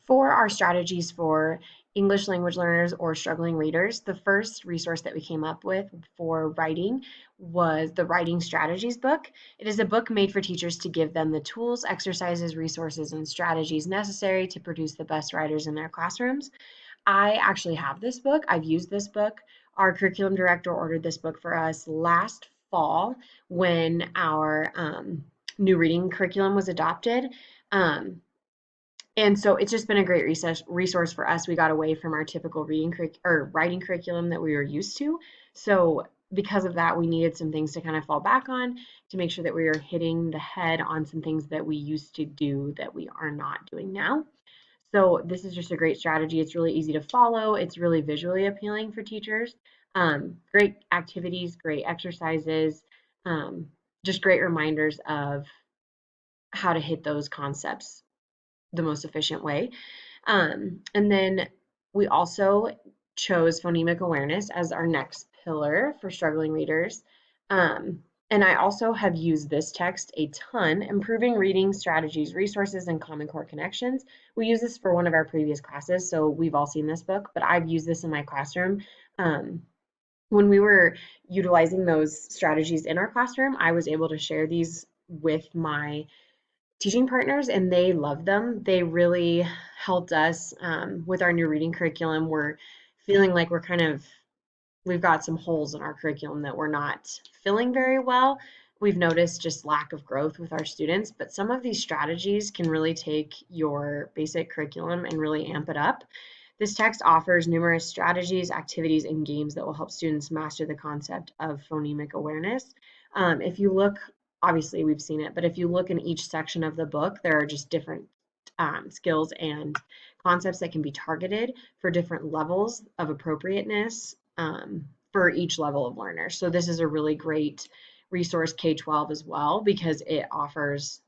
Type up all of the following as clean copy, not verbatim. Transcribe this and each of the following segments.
For our strategies for English language learners or struggling readers, the first resource that we came up with for writing was the Writing Strategies book. It is a book made for teachers to give them the tools, exercises, resources, and strategies necessary to produce the best writers in their classrooms. I actually have this book. I've used this book. Our curriculum director ordered this book for us last fall when our new reading curriculum was adopted. Um, and so it's just been a great resource for us. We got away from our typical or writing curriculum that we were used to. So because of that, we needed some things to kind of fall back on to make sure that we are hitting the head on some things that we used to do that we are not doing now. So this is just a great strategy. It's really easy to follow. It's really visually appealing for teachers. Great activities, great exercises, um, just great reminders of how to hit those concepts the most efficient way. And then we also chose phonemic awareness as our next pillar for struggling readers. And I also have used this text a ton, improving reading strategies, resources, and Common Core connections. We use this for one of our previous classes, so we've all seen this book, but I've used this in my classroom. When we were utilizing those strategies in our classroom, I was able to share these with my teaching partners and they loved them. They really helped us with our new reading curriculum. We're feeling like we've got some holes in our curriculum that we're not filling very well. We've noticed just lack of growth with our students, but some of these strategies can really take your basic curriculum and really amp it up. This text offers numerous strategies, activities, and games that will help students master the concept of phonemic awareness. If you look, obviously we've seen it, but if you look in each section of the book, there are just different skills and concepts that can be targeted for different levels of appropriateness for each level of learner. So this is a really great resource K-12 as well because it offers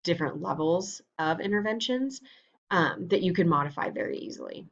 different levels of interventions that you can modify very easily.